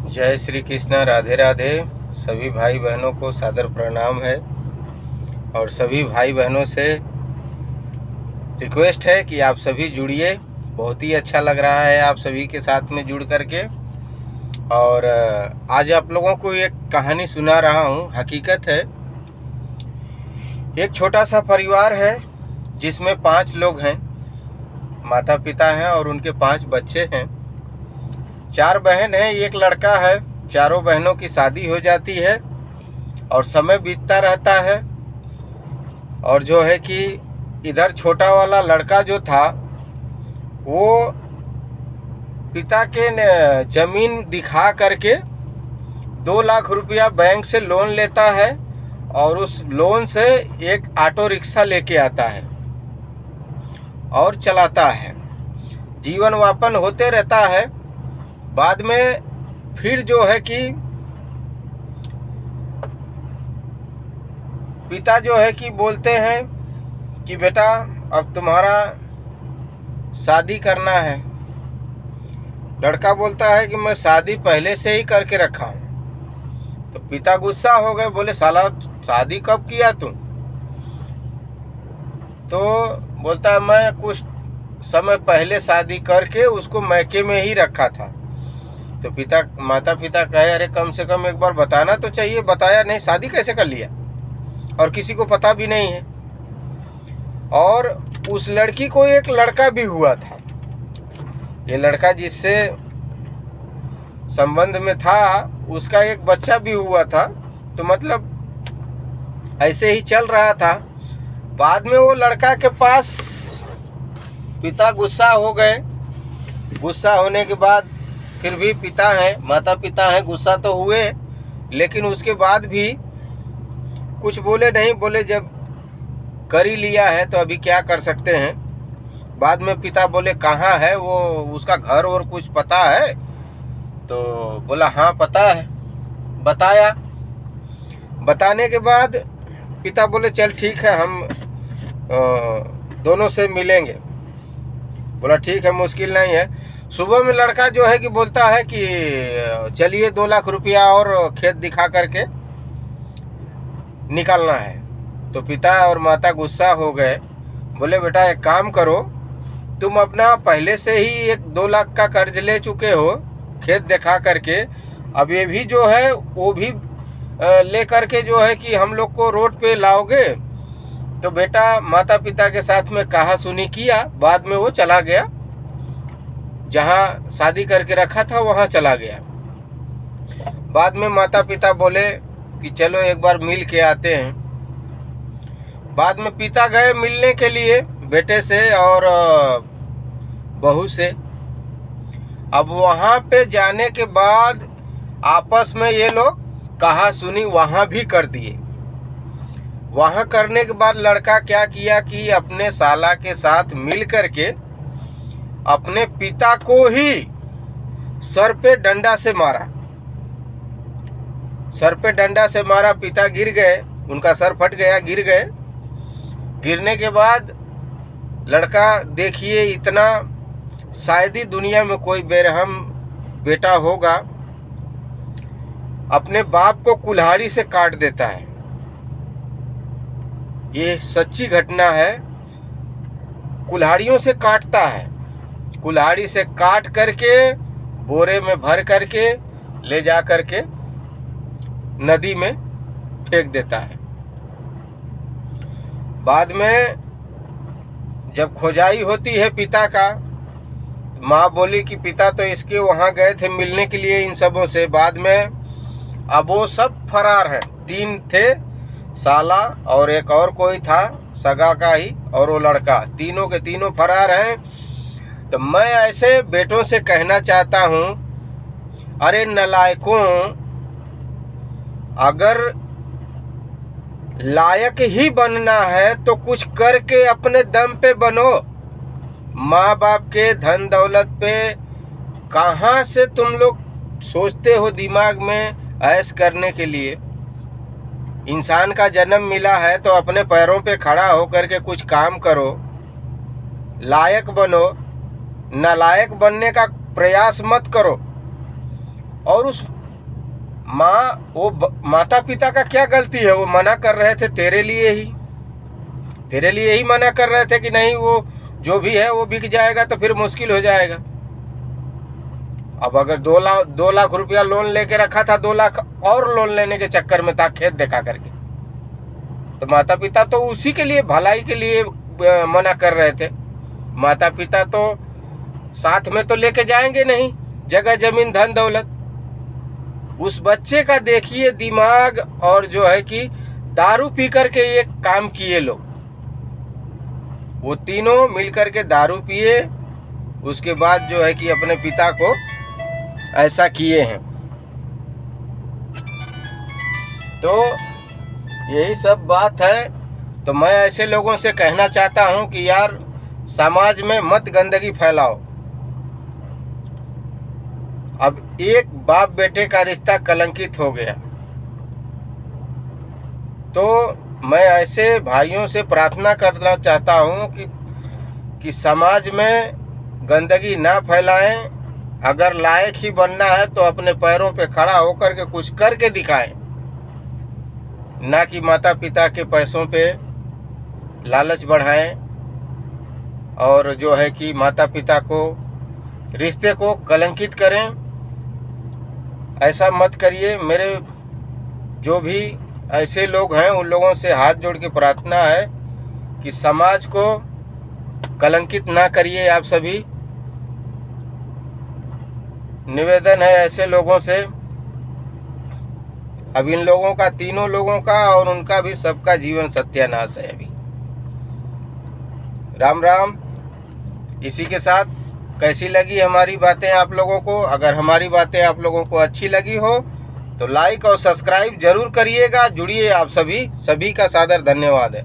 जय श्री कृष्ण, राधे राधे। सभी भाई बहनों को सादर प्रणाम है और सभी भाई बहनों से रिक्वेस्ट है कि आप सभी जुड़िए। बहुत ही अच्छा लग रहा है आप सभी के साथ में जुड़ करके। और आज आप लोगों को एक कहानी सुना रहा हूँ। हकीकत है, एक छोटा सा परिवार है जिसमें 5 लोग हैं, माता पिता हैं और उनके 5 बच्चे हैं। 4 बहन हैं, एक लड़का है। चारों बहनों की शादी हो जाती है और समय बीतता रहता है। और जो है कि इधर छोटा वाला लड़का जो था वो पिता के जमीन दिखा करके 2 लाख रुपया बैंक से लोन लेता है और उस लोन से एक ऑटो रिक्शा लेके आता है और चलाता है। जीवन यापन होते रहता है। बाद में फिर जो है कि पिता जो है कि बोलते हैं कि बेटा अब तुम्हारा शादी करना है। लड़का बोलता है कि मैं शादी पहले से ही करके रखा हूँ। तो पिता गुस्सा हो गए, बोले साला शादी कब किया तू? तो बोलता है मैं कुछ समय पहले शादी करके उसको मैके में ही रखा था। तो माता पिता कहे अरे कम से कम एक बार बताना तो चाहिए, बताया नहीं, शादी कैसे कर लिया? और किसी को पता भी नहीं है। और उस लड़की को एक लड़का भी हुआ था। ये लड़का जिससे संबंध में था उसका एक बच्चा भी हुआ था। तो मतलब ऐसे ही चल रहा था। बाद में वो लड़का के पास पिता गुस्सा हो गए। गुस्सा होने के बाद फिर भी पिता हैं, माता पिता हैं, गुस्सा तो हुए, लेकिन उसके बाद भी कुछ बोले नहीं। बोले जब कर ही लिया है तो अभी क्या कर सकते हैं। बाद में पिता बोले कहाँ है वो, उसका घर और कुछ पता है? तो बोला हाँ पता है। बताया। बताने के बाद पिता बोले चल ठीक है, हम दोनों से मिलेंगे। बोला ठीक है, मुश्किल नहीं है। सुबह में लड़का जो है कि बोलता है कि चलिए 2 लाख रुपया और खेत दिखा करके निकलना है। तो पिता और माता गुस्सा हो गए। बोले बेटा एक काम करो, तुम अपना पहले से ही 2 लाख का कर्ज ले चुके हो खेत दिखा करके। अब ये भी जो है वो भी ले करके जो है कि हम लोग को रोड पे लाओगे। तो बेटा माता पिता के साथ में कहा सुनी किया। बाद में वो चला गया, जहाँ शादी करके रखा था वहाँ चला गया। बाद में माता पिता बोले कि चलो एक बार मिल के आते हैं। बाद में पिता गए मिलने के लिए बेटे से और बहू से। अब वहाँ पे जाने के बाद आपस में ये लोग कहा सुनी वहाँ भी कर दिए। वहाँ करने के बाद लड़का क्या किया कि अपने साला के साथ मिल करके अपने पिता को ही सर पे डंडा से मारा। सर पे डंडा से मारा, पिता गिर गए, उनका सर फट गया, गिर गए। गिरने के बाद लड़का देखिए इतना, शायद ही दुनिया में कोई बेरहम बेटा होगा, अपने बाप को कुल्हाड़ी से काट देता है। ये सच्ची घटना है। कुल्हाड़ियों से काटता है, कुल्हाड़ी से काट करके बोरे में भर करके ले जा करके नदी में फेंक देता है। बाद में जब खोजाई होती है पिता का, माँ बोली कि पिता तो इसके वहाँ गए थे मिलने के लिए इन सबों से। बाद में अब वो सब फरार हैं। 3 थे, साला और एक और कोई था सगा का ही, और वो लड़का, तीनों के तीनों फरार हैं। तो मैं ऐसे बेटों से कहना चाहता हूँ, अरे नालायकों, अगर लायक ही बनना है तो कुछ करके अपने दम पे बनो। माँ बाप के धन दौलत पे कहाँ से तुम लोग सोचते हो दिमाग में ऐश करने के लिए? इंसान का जन्म मिला है तो अपने पैरों पे खड़ा होकर के कुछ काम करो, लायक बनो। नालायक बनने का प्रयास मत करो। और उस माता पिता का क्या गलती है? वो मना कर रहे थे तेरे लिए ही मना कर रहे थे कि नहीं, वो जो भी है वो बिक जाएगा तो फिर मुश्किल हो जाएगा। अब अगर 2 लाख रुपया लोन लेके रखा था, 2 लाख और लोन लेने के चक्कर में था खेत दिखा करके, तो माता पिता तो उसी के लिए, भलाई के लिए मना कर रहे थे। माता पिता तो साथ में तो लेके जाएंगे नहीं जगह जमीन धन दौलत। उस बच्चे का देखिए दिमाग, और जो है कि दारू पी करके ये काम किए लोग। वो तीनों मिलकर के दारू पिए, उसके बाद जो है कि अपने पिता को ऐसा किए हैं। तो यही सब बात है। तो मैं ऐसे लोगों से कहना चाहता हूं कि यार, समाज में मत गंदगी फैलाओ। अब एक बाप बेटे का रिश्ता कलंकित हो गया, तो मैं ऐसे भाइयों से प्रार्थना करना चाहता हूं कि समाज में गंदगी ना फैलाएं। अगर लायक ही बनना है तो अपने पैरों पे खड़ा होकर के कुछ करके दिखाएं, ना कि माता पिता के पैसों पे लालच बढ़ाएं और जो है कि माता पिता को, रिश्ते को कलंकित करें। ऐसा मत करिए। मेरे जो भी ऐसे लोग हैं उन लोगों से हाथ जोड़ के प्रार्थना है कि समाज को कलंकित ना करिए। आप सभी, निवेदन है ऐसे लोगों से। अब इन लोगों का, तीनों लोगों का और उनका भी, सबका जीवन सत्यानाश है अभी। राम राम। इसी के साथ कैसी लगी हमारी बातें आप लोगों को? अगर हमारी बातें आप लोगों को अच्छी लगी हो तो लाइक और सब्सक्राइब जरूर करिएगा। जुड़िए आप सभी का सादर धन्यवाद है।